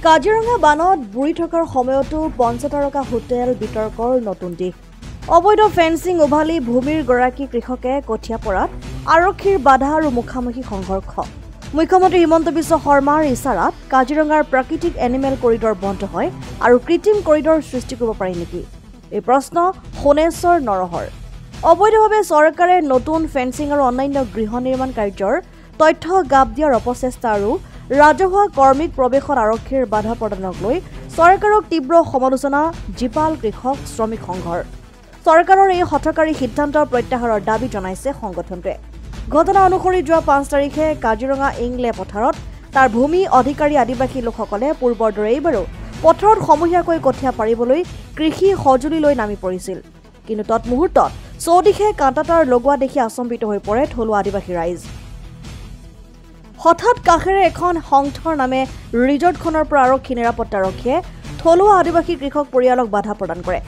কাজিৰঙা বানত বুৰি থকাৰ সময়তো পঞ্চতাৰকা হোটেল বিতৰ্কৰ নতুন দিশ। অবৈধ ফেন্সিং উভালি ভূমিৰ গৰাকী কৃষকে কঠীয়া পৰাত আৰক্ষীৰ বাধা আৰু মুখামুখি সংঘৰ্ষ। মুখ্যমন্ত্ৰী হিমন্ত বিশ্ব শৰ্মাৰ ইছাৰাত কাজিৰঙাৰ প্ৰাকৃতিক এনিমেল কৰিডৰ বন্ধ হয় আৰু কৃত্ৰিম কৰিডৰ সৃষ্টি কৰিব পাৰি নেকি? এই প্ৰশ্ন সোণেশ্বৰ নৰহৰ। অবৈধভাৱে চৰকাৰে নতুন ফেন্সিং আৰু অন্যান্য গৃহ নিৰ্মাণ কাৰ্যৰ তথ্য গাপ দিয়াৰ অপচেষ্টা আৰু ৰাজহুৱা কৰ্মীক প্ৰৱেশত আৰক্ষীৰ বাধা প্ৰদানক লৈ চৰকাৰক তীব্ৰ সমালোচনা জীপাল কৃষক শ্ৰমিক সংঘৰ। চৰকাৰৰ এই হঠকাৰী সিদ্ধান্তৰ প্ৰত্যাহাৰৰ দাবী জনাইছে সংগঠনটোৱে। ঘটনা অনুসৰি যোৱা 5 তাৰিখে কাজিৰঙা ইংলে পথাৰত তাৰ ভূমি অধিকাৰী আদিবাসী লোকসকলে পূৰ্বৰ দৰে এইবাৰো পথাৰত সমূহীয়াকৈ কঠীয়া পাৰিবলৈ কৃষি সঁজুলি লৈ নামি পৰিছিল। কিন্তু তৎমুহূৰ্তত চৌদিশে কাঁটাতাৰ লগোৱা দেখি আচম্বিত হৈ পৰে থলুৱা আদিবাসী ৰাইজ। হঠাৎ কাষেৰে এখন সংথৰ নামে ৰিজৰ্টখনৰ পৰা আৰক্ষী নিৰাপত্তাৰক্ষীয়ে থলুৱা আদিবাসী কৃষক পৰিয়ালক বাধা প্ৰদান কৰে।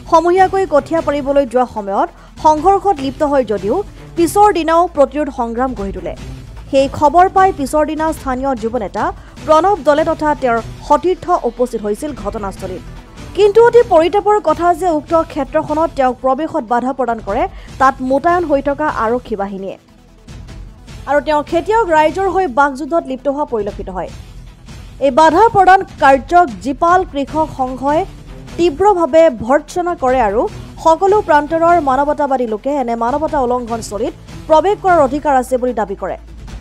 সমূহীয়াকৈ কঠীয়া পাৰিবলৈ যোৱা সময়ত সংঘৰ্ষত লিপ্ত হয় যদিও পিছৰ দিনাও প্ৰতিৰোধ সংগ্ৰাম গঢ়ি তোলে। সেই খবৰ পাই পিছৰ দিনা স্থানীয় যুৱনেতা প্ৰণৱ দলে তথা তেওঁৰ সতীৰ্থ উপস্থিত হৈছিল ঘটনাস্থলীত। কিন্তু অতি পৰিতাপৰ কথা যে উক্ত ক্ষেত্ৰখনত তেওঁক প্ৰৱেশত বাধা প্ৰদান কৰে তাত মোতায়ন হৈ থকা আৰক্ষী বাহিনীয়ে। আৰু তেওঁ খেতিয়ক ৰাইজৰ হৈ বাকযুদ্ধত লিপ্ত হোৱা পৰিলক্ষিত হয়। এই বাধা প্ৰদান কাৰ্যক জীপাল কৃষক সংঘই তীব্ৰভাৱে ভৰ্ৎসনা কৰে আৰু সকলো প্ৰান্তৰৰ মানৱতাবাদী লোকে এনে মানৱতা উলংঘনস্থলীত প্ৰৱেশ কৰাৰ অধিকাৰ আছে বুলি দাবী কৰে।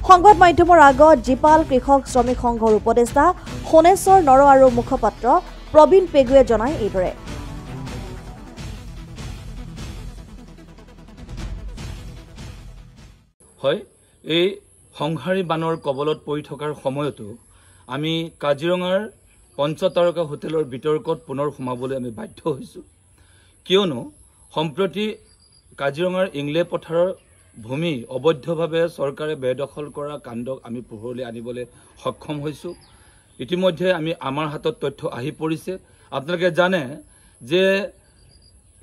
সংবাদ মাধ্যমৰ আগত জীপাল কৃষক শ্ৰমিক সংঘৰ উপদেষ্টা সোণেশ্বৰ নৰ আৰু মুখপাত্ৰ প্ৰবীণ পেগুৱে জনায় এইদৰে। হয়, এই সংহাৰী বানৰ কবলত পৰি থকাৰ সময়তো আমি কাজিৰঙাৰ পঞ্চতাৰকা হোটেলৰ বিতৰ্কত পুনৰ সোমাবলৈ আমি বাধ্য হৈছোঁ। কিয়নো সম্প্ৰতি কাজিৰঙাৰ ইংলে পথাৰৰ ভূমি অবৈধভাৱে চৰকাৰে বেদখল কৰা কাণ্ডক আমি পোহৰলৈ আনিবলৈ সক্ষম হৈছোঁ। ইতিমধ্যে আমাৰ হাতত তথ্য আহি পৰিছে। আপোনালোকে জানে যে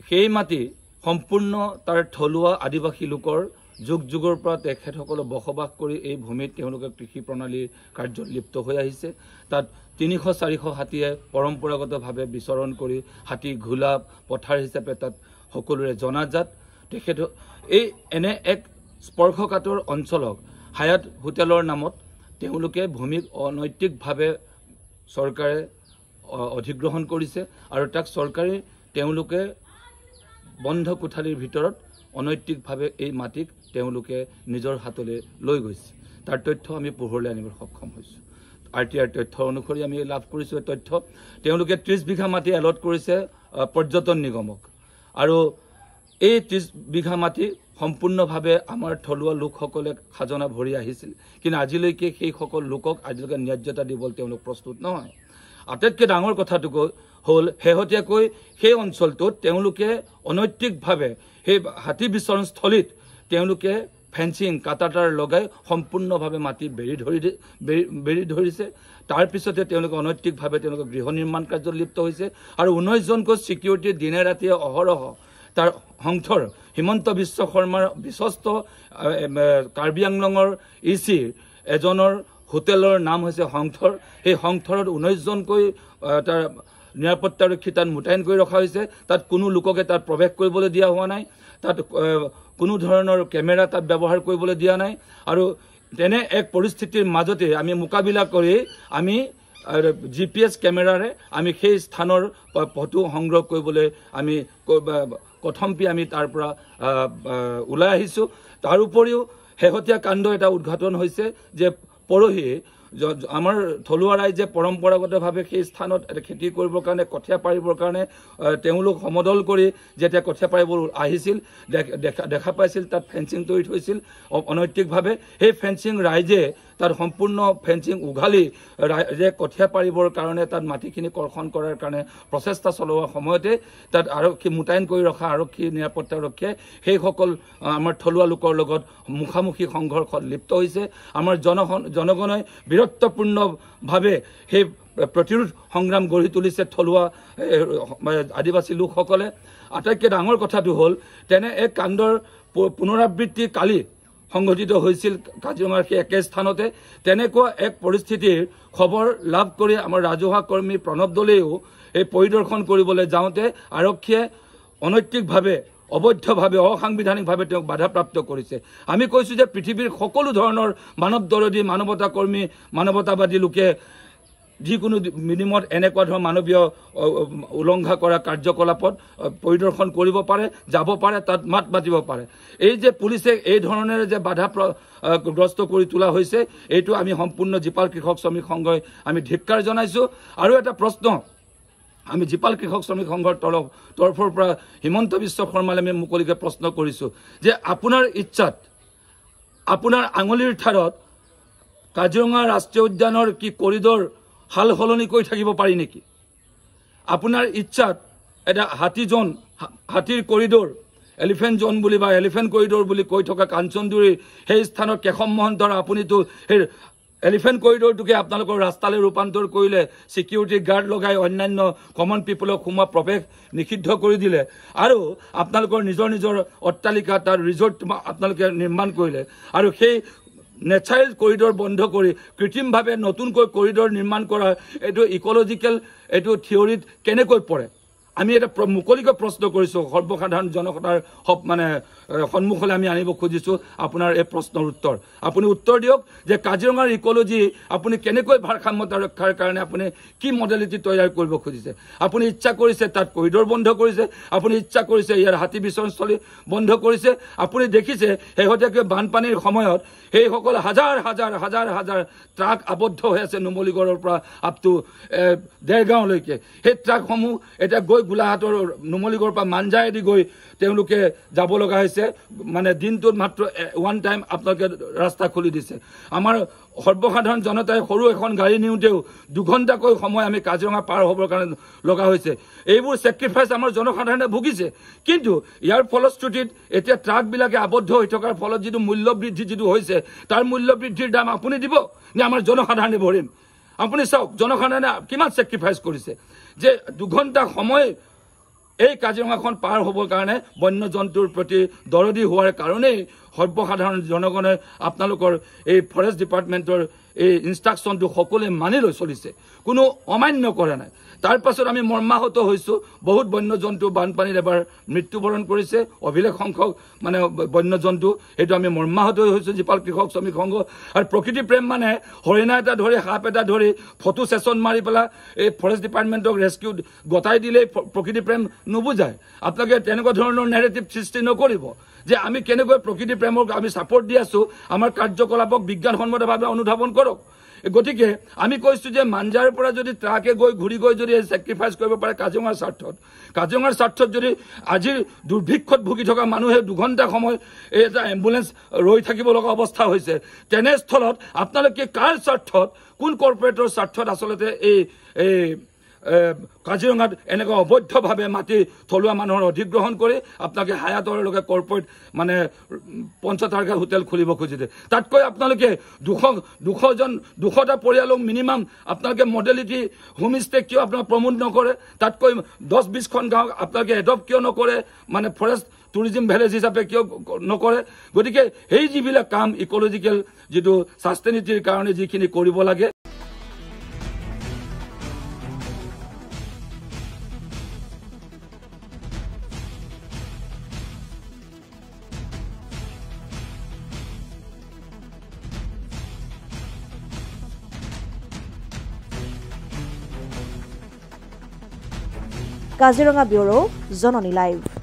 সেই মাটি সম্পূৰ্ণ তাৰ থলুৱা আদিবাসী লোকৰ যুগ যুগৰ পৰা তেখেতসকলে বসবাস কৰি এই ভূমিত তেওঁলোকে কৃষি প্ৰণালীৰ কাৰ্যত লিপ্ত হৈ আহিছে। তাত 300-400 হাতীয়ে পৰম্পৰাগতভাৱে বিচৰণ কৰি হাতী ঘোলা পথাৰ হিচাপে তাত সকলোৰে জনাজাত। তেখেত এই এনে এক স্পৰ্শকাতৰ অঞ্চলক হায়াত হোটেলৰ নামত তেওঁলোকে ভূমিক অনৈতিকভাৱে চৰকাৰে অধিগ্ৰহণ কৰিছে আৰু তাক চৰকাৰে তেওঁলোকে বন্ধ কোঠালিৰ ভিতৰত অনৈতিকভাৱে এই মাটিক তেওঁলোকে নিজৰ হাতলৈ লৈ গৈছে। তাৰ তথ্য আমি পোহৰলৈ আনিবলৈ সক্ষম হৈছোঁ। RTR তথ্য অনুসৰি আমি লাভ কৰিছোঁ তথ্য। তেওঁলোকে 30 বিঘা মাটি এলট কৰিছে পৰ্যটন নিগমক আৰু এই 30 বিঘা মাটি সম্পূৰ্ণভাৱে আমাৰ থলুৱা লোকসকলে খাজনা ভৰি আহিছিল। কিন্তু আজিলৈকে সেই সকল লোকক আজিলৈকে ন্যায্যতা দিবলৈ তেওঁলোক প্ৰস্তুত নহয়। আটাইতকৈ ডাঙৰ কথাটো হ'ল শেহতীয়াকৈ সেই অঞ্চলটোত তেওঁলোকে অনৈতিকভাৱে সেই হাতী বিচৰণস্থলীত তেওঁলোকে ফেন্সিং কাঁটাতাৰ লগাই সম্পূৰ্ণভাৱে মাটি বেৰি ধৰিছে। তাৰ পিছতে তেওঁলোকে অনৈতিকভাৱে তেওঁলোকে গৃহ নিৰ্মাণ কাৰ্যত লিপ্ত হৈছে আৰু 19জনকৈ ছিকিউৰিটি দিনে ৰাতিয়ে অহৰহ তাৰ সংথৰ হিমন্ত বিশ্ব শৰ্মাৰ বিশ্বস্ত কাৰ্বি আংলঙৰ EC এজনৰ হোটেলৰ নাম হৈছে সংথৰ। সেই সংথৰত 19জনকৈ তাৰ নিৰাপত্তাৰক্ষী তাত মোতায়েন কৰি ৰখা হৈছে। তাত কোনো লোককে তাত প্ৰৱেশ কৰিবলৈ দিয়া হোৱা নাই। তাত কোনো ধৰণৰ কেমেৰা তাত ব্যৱহাৰ কৰিবলৈ দিয়া নাই। আৰু তেনে এক পৰিস্থিতিৰ মাজতে আমি মোকাবিলা কৰি আমি GPS কেমেৰাৰে আমি সেই স্থানৰ ফটো সংগ্ৰহ কৰিবলৈ আমি কথমপি আমি তাৰ পৰা ওলাই আহিছোঁ। তাৰ উপৰিও শেহতীয়া কাণ্ড এটা উদ্ঘাটন হৈছে যে পৰহি আমাৰ থলুৱা ৰাইজে পৰম্পৰাগতভাৱে সেই স্থানত খেতি কৰিবৰ কাৰণে কঠীয়া পাৰিবৰ কাৰণে তেওঁলোক সমদল কৰি যেতিয়া কঠীয়া পাৰিব আহিছিল দেখা পাইছিল তাত ফেন্সিং তৰি থৈছিল অনৈতিকভাৱে। সেই ফেন্সিং ৰাইজে তাত সম্পূৰ্ণ ফেন্সিং উঘালি ৰাইজে কঠীয়া পাৰিবৰ কাৰণে তাত মাটিখিনি কৰ্ষণ কৰাৰ কাৰণে প্ৰচেষ্টা চলোৱা সময়তে তাত আৰক্ষী মোতায়েন কৰি ৰখা আৰক্ষী নিৰাপত্তাৰক্ষীয়ে সেইসকল আমাৰ থলুৱা লোকৰ লগত মুখামুখি সংঘৰ্ষত লিপ্ত হৈছে। আমাৰ জনগণে বীৰত্বপূৰ্ণভাৱে সেই প্ৰতিৰোধ সংগ্ৰাম গঢ়ি তুলিছে থলুৱা আদিবাসী লোকসকলে। আটাইতকৈ ডাঙৰ কথাটো হ'ল তেনে এক কাণ্ডৰ পুনৰাবৃত্তি কালি সংঘটিত হৈছিল কাজিৰঙাৰ সেই একে স্থানতে। তেনেকুৱা এক পৰিস্থিতিৰ খবৰ লাভ কৰি আমাৰ ৰাজহুৱা কৰ্মী প্ৰণৱ দলেও এই পৰিদৰ্শন কৰিবলৈ যাওঁতে আৰক্ষীয়ে অনৈতিকভাৱে অবৈধভাৱে অসাংবিধানিকভাৱে তেওঁক বাধাপ্ৰাপ্ত কৰিছে। আমি কৈছোঁ যে পৃথিৱীৰ সকলো ধৰণৰ মানৱ দৰদী মানৱতা কৰ্মী মানৱতাবাদী লোকে যিকোনো বিনিময়ত এনেকুৱা ধৰণৰ মানৱীয় উলংঘা কৰা কাৰ্যকলাপত পৰিদৰ্শন কৰিব পাৰে, যাব পাৰে, তাত মাত মাতিব পাৰে। এই যে পুলিচে এই ধৰণেৰে যে বাধাগ্ৰস্ত কৰি তোলা হৈছে, এইটো আমি সম্পূৰ্ণ জীপাল কৃষক শ্ৰমিক সংঘই আমি ধিক্কাৰ জনাইছোঁ। আৰু এটা প্ৰশ্ন আমি জীপাল কৃষক শ্ৰমিক সংঘৰ তৰফৰ পৰা হিমন্ত বিশ্ব শৰ্মালৈ আমি মুকলিকে প্ৰশ্ন কৰিছোঁ যে আপোনাৰ ইচ্ছাত আপোনাৰ আঙুলিৰ ঠাৰত কাজিৰঙা ৰাষ্ট্ৰীয় উদ্যানৰ কি কৰিডৰ হাল সলনি কৰি থাকিব পাৰি নেকি? আপোনাৰ ইচ্ছাত এটা হাতীৰ কৰিডৰ এলিফেণ্ট জোন বুলি বা এলিফেণ্ট কৰিডৰ বুলি কৈ থকা কাঞ্চনজুৰিৰ সেই স্থানৰ কেশৱ মহন্তৰ আপুনিতো সেই এলিফেণ্ট কৰিডৰটোকে আপোনালোকৰ ৰাস্তালৈ ৰূপান্তৰ কৰিলে, ছিকিউৰিটি গাৰ্ড লগাই অন্যান্য কমন পিপলক সোমোৱা প্ৰৱেশ নিষিদ্ধ কৰি দিলে, আৰু আপোনালোকৰ নিজৰ নিজৰ অট্টালিকা তাৰ ৰিজৰ্ট আপোনালোকে নিৰ্মাণ কৰিলে, আৰু সেই নেচাৰেল কৰিডৰ বন্ধ কৰি কৃত্ৰিমভাৱে নতুনকৈ কৰিডৰ নিৰ্মাণ কৰা এইটো ইকলজিকেল এইটো থিয়ৰিত কেনেকৈ পৰে? আমি এটা মুকলিকৈ প্ৰশ্ন কৰিছোঁ, সৰ্বসাধাৰণ জনতাৰ মানে সন্মুখলৈ আমি আনিব খুজিছোঁ আপোনাৰ এই প্ৰশ্নৰ উত্তৰ। আপুনি উত্তৰ দিয়ক যে কাজিৰঙাৰ ইকলজি আপুনি কেনেকৈ ভাৰসাম্যতা ৰক্ষাৰ কাৰণে আপুনি কি মডেলিটি তৈয়াৰ কৰিব খুজিছে? আপুনি ইচ্ছা কৰিছে তাত কৰিডৰ বন্ধ কৰিছে, আপুনি ইচ্ছা কৰিছে ইয়াৰ হাতী বিচৰণস্থলী বন্ধ কৰিছে। আপুনি দেখিছে শেহতীয়াকৈ বানপানীৰ সময়ত সেইসকল হাজাৰ হাজাৰ হাজাৰ হাজাৰ ট্ৰাক আবদ্ধ হৈ আছে নুমলীগড়ৰ পৰা আপ টু দেৰগাঁৱলৈকে। সেই ট্ৰাকসমূহ এতিয়া গৈ গোলাঘাটৰ নুমলীগড়ৰ পৰা মাঞ্জায়েদি গৈ তেওঁলোকে যাব লগা হৈছে। মানে দিনটোত মাত্ৰ ওৱান টাইম আপোনালোকে ৰাস্তা খুলি দিছে। আমাৰ সৰ্বসাধাৰণ জনতাই সৰু এখন গাড়ী নিওঁতেও 2 ঘণ্টাকৈ সময় আমি কাজিৰঙা পাৰ হ'বৰ কাৰণে লগা হৈছে। এইবোৰ ছেক্ৰিফাইচ আমাৰ জনসাধাৰণে ভুগিছে। কিন্তু ইয়াৰ ফলশ্ৰুতিত এতিয়া ট্ৰাকবিলাকে আবদ্ধ হৈ থকাৰ ফলত যিটো মূল্য বৃদ্ধি যিটো হৈছে, তাৰ মূল্য বৃদ্ধিৰ দাম আপুনি দিব নে আমাৰ জনসাধাৰণে ভৰিম? আপুনি চাওক জনসাধাৰণে কিমান ছেক্ৰিফাইচ কৰিছে যে 2 ঘণ্টা সময় এই কাজিৰঙাখন পাৰ হ'বৰ কাৰণে বন্য জন্তুৰ প্ৰতি দৰদী হোৱাৰ কাৰণেই সৰ্বসাধাৰণ জনগণে আপোনালোকৰ এই ফৰেষ্ট ডিপাৰ্টমেণ্টৰ এই ইনষ্ট্ৰাকশ্যনটো সকলোৱে মানি লৈ চলিছে, কোনো অমান্য কৰা নাই। তাৰ পাছত আমি মৰ্মাহত হৈছোঁ। বহুত বন্য জন্তু বানপানীত এবাৰ মৃত্যুবৰণ কৰিছে, অভিলেখ সংখ্যক মানে বন্য জন্তু। সেইটো আমি মৰ্মাহত হৈছোঁ জীপাল কৃষক শ্ৰমিক সংঘ। আৰু প্ৰকৃতি প্ৰেম মানে হৰিণা এটা ধৰি সাপ এটা ধৰি ফটো ছেছন মাৰি পেলাই এই ফৰেষ্ট ডিপাৰ্টমেণ্টক ৰেস্কিউ গতাই দিলেই প্ৰকৃতি প্ৰেম নুবুজায়। আপোনালোকে তেনেকুৱা ধৰণৰ নেৰেটিভ সৃষ্টি নকৰিব যে আমি কেনেকৈ প্ৰকৃতি প্ৰেমক আমি ছাপৰ্ট দি আছোঁ। আমাৰ কাৰ্যকলাপক বিজ্ঞানসন্মতভাৱে অনুধাৱন কৰক। গতিকে আমি কৈছোঁ যে মাঞ্জাৰ পৰা যদি ট্ৰাকে গৈ ঘূৰি গৈ যদি ছেক্ৰিফাইচ কৰিব পাৰে কাজিৰঙাৰ স্বাৰ্থত যদি আজিৰ দুৰ্ভিক্ষত ভুগি থকা মানুহে 2 ঘণ্টা সময় এটা এম্বুলেন্স ৰৈ থাকিব লগা অৱস্থা হৈছে, তেনেস্থলত আপোনালোকে কাৰ স্বাৰ্থত, কোন কৰ্পৰেটৰ স্বাৰ্থত আচলতে এই কাজিৰঙাত এনেকুৱা অবৈধভাৱে মাটি থলুৱা মানুহৰ অধিগ্ৰহণ কৰি আপোনালোকে হায়াতৰলৈকে কৰ্পৰেট মানে 5 তাৰকা হোটেল খুলিব খুজিছে? তাতকৈ আপোনালোকে 200টা পৰিয়ালক মিনিমাম আপোনালোকে মডেলিটি হোমষ্টে কিয় আপোনালোকে প্ৰমোট নকৰে? তাতকৈ 10-20খন গাঁৱক আপোনালোকে এডপ্ট কিয় নকৰে? মানে ফৰেষ্ট টুৰিজিম ভিলেজ হিচাপে কিয় নকৰে? গতিকে সেই যিবিলাক কাম ইকলজিকেল যিটো ছাষ্টেইনিটিৰ কাৰণে যিখিনি কৰিব লাগে। কাজিৰঙা ব্যুৰো, জননী লাইভ।